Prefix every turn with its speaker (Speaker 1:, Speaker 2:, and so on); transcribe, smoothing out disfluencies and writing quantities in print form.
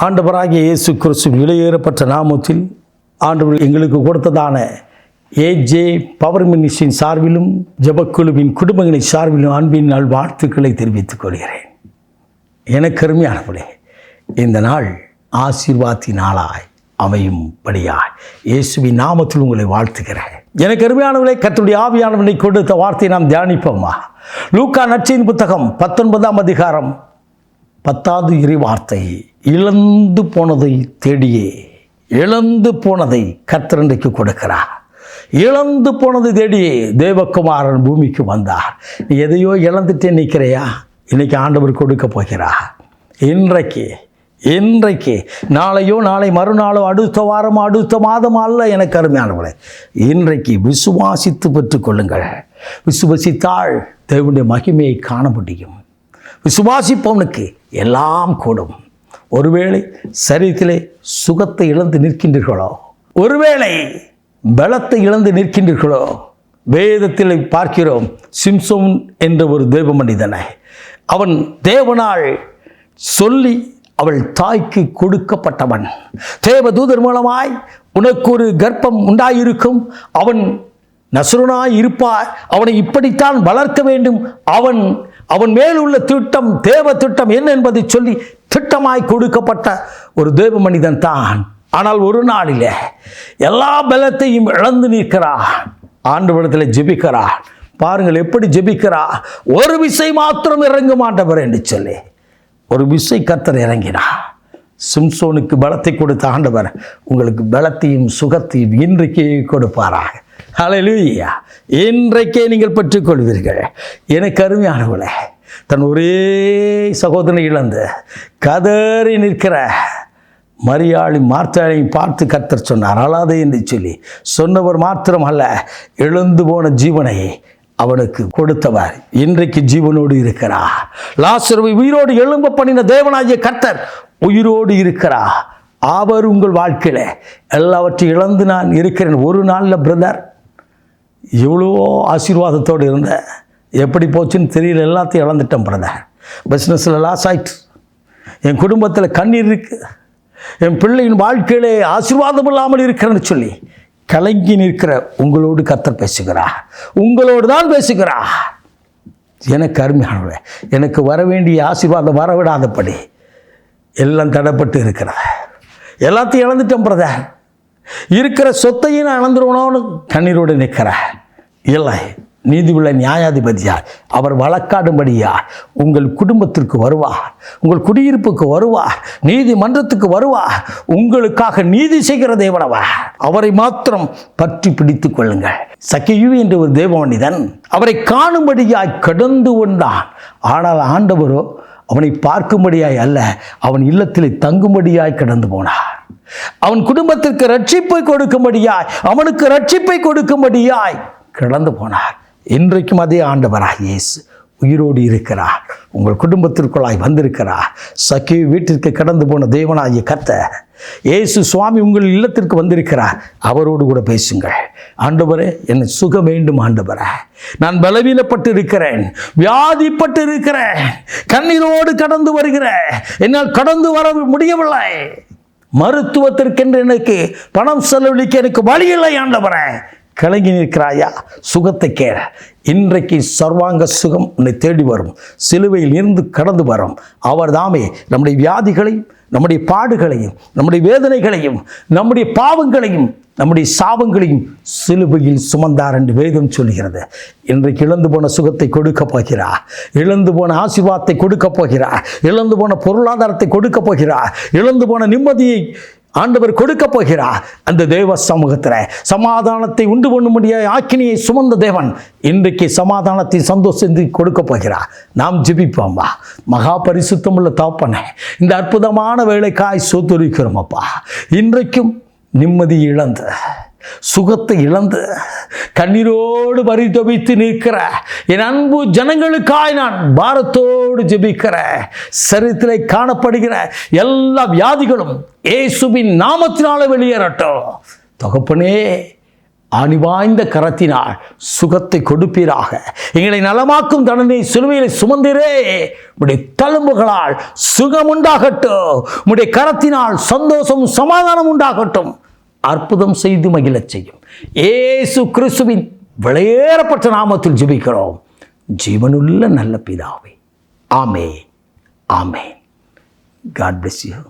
Speaker 1: ஆண்டவராகிய இயேசு கிறிஸ்து விலையேறப்பட்ட நாமத்தில் ஆண்டவர் எங்களுக்கு கொடுத்ததான ஏஜே பவர் மினிஸ்ட்ரியின் சார்பிலும் ஜெபக்குழுவின் குடும்பங்களின் சார்பிலும் அன்பின் நாள் வாழ்த்துக்களை தெரிவித்துக் கொள்கிறேன். எனக்கு அருமையானவர்களே, இந்த நாள் ஆசீர்வாதத்தின் நாளாய் அமையும்படியாய் இயேசுவின் நாமத்தில் உங்களை வாழ்த்துகிறேன். எனக்கு அருமையானவர்களே, கர்த்தருடைய ஆவியானவனை கொடுத்த வார்த்தையை நாம் தியானிப்போமா? லூக்கா நற்செய்தியின் புத்தகம் 19ஆம் அதிகாரம் 10வது இறைவார்த்தை, இழந்து போனதை தேடியே, இழந்து போனதை கர்த்தர் இன்றைக்கு கொடுக்கிறார். இழந்து போனதை தேடியே தேவகுமாரன் பூமிக்கு வந்தார். நீ எதையோ இழந்துட்டே நிற்கிறையா? இன்னைக்கு ஆண்டவர் கொடுக்க போகிறார். இன்றைக்கு நாளையோ, நாளை மறுநாளோ, அடுத்த வாரமோ, அடுத்த மாதமோ அல்ல. எனக்கு அருமையானவர்களே, இன்றைக்கு விசுவாசித்து பெற்றுக்கொள்ளுங்கள். விசுவாசித்தால் தேவனுடைய மகிமையை காண முடியும். விசுவாசிப்பவனுக்கு எல்லாம் கூடும். ஒருவேளை சரீரத்திலே சுகத்தை இழந்து நிற்கின்றீர்களோ, ஒருவேளை பலத்தை இழந்து நிற்கின்றீர்களோ, வேதத்தில் பார்க்கிறோம் சிம்சோன் என்ற ஒரு தேவ மனிதனை. அவன் தேவனால் சொல்லி அவள் தாய்க்கு கொடுக்கப்பட்டவன். தேவதூதர் மூலமாய் உனக்கு ஒரு கர்ப்பம் உண்டாயிருக்கும், அவன் நசுரனாய் இருப்பார், அவனை இப்படித்தான் வளர்க்க வேண்டும், அவன் மேலுள்ள திட்டம், தேவ திட்டம் என்ன என்பதை சொல்லி திட்டமாய் கொடுக்கப்பட்ட ஒரு தேவ மனிதன் தான். ஆனால் ஒரு நாளில் எல்லா பலத்தையும் இழந்து நிற்கிறார். ஆண்டவரிடத்தில் ஜெபிக்கிறார். பாருங்கள் எப்படி ஜெபிக்கிறார். ஒரு விசை மாத்திரம் இறங்கும் ஆண்டவர் என்று சொல்லி ஒரு விசை கர்த்தர் இறங்கினார். சிம்சோனுக்கு பலத்தை கொடுத்த ஆண்டவர் உங்களுக்கு பலத்தையும் சுகத்தையும் இன்றைக்கே கொடுப்பாராக. ஹல்லேலூயா! இன்றைக்கே நீங்கள் பெற்றுக்கொள்வீர்கள். எனக்கு அருமையானவர்களே, தன் ஒரே சகோதரனை இழந்து கதறி நிற்கிற மரியாளி மார்த்தாளையும் பார்த்து கர்த்தர் சொன்னார், அழாதே என்று சொல்லி சொன்னவர் மாத்திரம் அல்ல, எழுந்து போன ஜீவனை அவனுக்கு கொடுத்தவர் இன்றைக்கு ஜீவனோடு இருக்கிறார். லாசருவை உயிரோடு எழும்ப பண்ணின தேவனாகிய கர்த்தர் உயிரோடு இருக்கிறார். அவர் உங்கள் வாழ்க்கையில் எல்லாவற்றையும் இழந்து நான் இருக்கிறேன். ஒரு நாளில் பிரதர் எவ்வளோ ஆசீர்வாதத்தோடு இருந்தேன், எப்படி போச்சுன்னு தெரியல, எல்லாத்தையும் இழந்துட்டேன் பிரதர். பிஸ்னஸில் லாஸ் ஆயிட்டு, என் குடும்பத்தில் கண்ணீர் இருக்குது, என் பிள்ளையின் வாழ்க்கையிலே ஆசீர்வாதம் இல்லாமல் இருக்கிறேன்னு சொல்லி கலங்கி நிற்கிற உங்களோடு கர்த்தர் பேசுகிறார். உங்களோடு தான் பேசுகிறார். எனக்கு அருமையானவர்களே, எனக்கு வர வேண்டிய ஆசீர்வாதம் வரவிடாதபடி எல்லாம் தடைப்பட்டு இருக்கிறது. எல்லாத்தையும் இழந்துட்டேன் பிரதர். இருக்கிற சொத்தையும் நான் இழந்துருவனோன்னு கண்ணீரோடு நிற்கிறேன். இல்லை, நீதியுள்ள நியாயாதிபதியார் அவர் வழக்காடும்படியார் உங்கள் குடும்பத்திற்கு வருவார், உங்கள் குடியிருப்புக்கு வருவார், நீதிமன்றத்துக்கு வருவார். உங்களுக்காக நீதி செய்கிற தேவனவர். அவரை மாத்திரம் பற்றி பிடித்துக் கொள்ளுங்கள். சக்கேயு என்ற ஒரு தேவ மனிதன் அவரை காணும்படியாய் கடந்து வந்தான். ஆனால் ஆண்டவரோ அவனை பார்க்கும்படியாய் அல்ல, அவன் இல்லத்தில் தங்கும்படியாய் கடந்து போனார். அவன் குடும்பத்திற்கு ரட்சிப்பை கொடுக்கும்படியாய், அவனுக்கு ரட்சிப்பை கொடுக்கும்படியாய் கடந்து போனார். இன்றைக்கும் அதே ஆண்டவராக இயேசு உயிரோடு இருக்கிறார். உங்கள் குடும்பத்திற்குள்ளாய் வந்திருக்கிறார். சக்கேயு வீட்டிற்கு கடந்து போன தேவனாகிய கர்த்தர் இயேசு சுவாமி உங்கள் இல்லத்திற்கு வந்திருக்கிறார். அவரோடு கூட பேசுங்கள். ஆண்டவரே, என்னை சுகம் வேண்டும் ஆண்டவரே, நான் பலவீனப்பட்டு இருக்கிறேன், வியாதிப்பட்டு இருக்கிறேன், கண்ணீரோடு கடந்து வருகிறேன், என்னால் கடந்து வர முடியவில்லை, மருத்துவத்திற்கென்று எனக்கு பணம் செலவழிக்க எனக்கு வழி இல்லை ஆண்டவரே. கலங்கி நிற்கிறாயா? சுகத்தை கேள. இன்றைக்கு சர்வாங்க சுகம் உன்னை தேடி வரும். சிலுவையில் இருந்து கடந்து வரும். அவர் தாமே நம்முடைய வியாதிகளையும், நம்முடைய பாடுகளையும், நம்முடைய வேதனைகளையும், நம்முடைய பாவங்களையும், நம்முடைய சாபங்களையும் சிலுவையில் சுமந்தார் என்று வேதம் சொல்கிறது. இன்றைக்கு இழந்து போன சுகத்தை கொடுக்க போகிறார். இழந்து போன ஆசீர்வாதத்தை கொடுக்க போகிறார். இழந்து போன பொருளாதாரத்தை கொடுக்க போகிறார். இழந்து போன நிம்மதியை ஆண்டவர் கொடுக்க போகிறார். அந்த தேவ சமூகத்தில் சமாதானத்தை உண்டு பண்ண முடியாத ஆக்கினியை சுமந்த தேவன் இன்றைக்கு சமாதானத்தை சந்தோஷத்தை கொடுக்க போகிறார். நாம் ஜெபிப்போம்பா. மகா பரிசுத்தமுள்ள தகப்பனே, இந்த அற்புதமான வேலைக்காய் சோத்துரிக்கிறோம் அப்பா. இன்றைக்கும் நிம்மதி இழந்து, சுகத்தை இழந்து, கண்ணீரோடு பரிதபித்து நிற்கிற என் அன்பு ஜனங்களுக்காய் நான் பாரத்தோடு ஜெபிக்கிற, சரீரத்திலே காணப்படுகிற எல்லா வியாதிகளும் இயேசுவின் நாமத்தினால வெளியேறட்டும். தகப்பனே, ஆணிவாய்ந்த கரத்தினால் சுகத்தை கொடுப்பீராக. எங்களை நலமாக்கும் தண்டனை சிலுவையில் சுமந்திரே, உடைய தழும்புகளால் சுகம் உண்டாகட்டும், உடைய கரத்தினால் சந்தோஷம் சமாதானம் உண்டாகட்டும். அற்புதம் செய்து மகிழச் செய்யும். இயேசு கிறிஸ்துவின் விலையேறப்பட்ட நாமத்தில் ஜெபிக்கிறோம் ஜீவனுள்ள நல்ல பிதாவே. ஆமென். ஆமென். God bless you.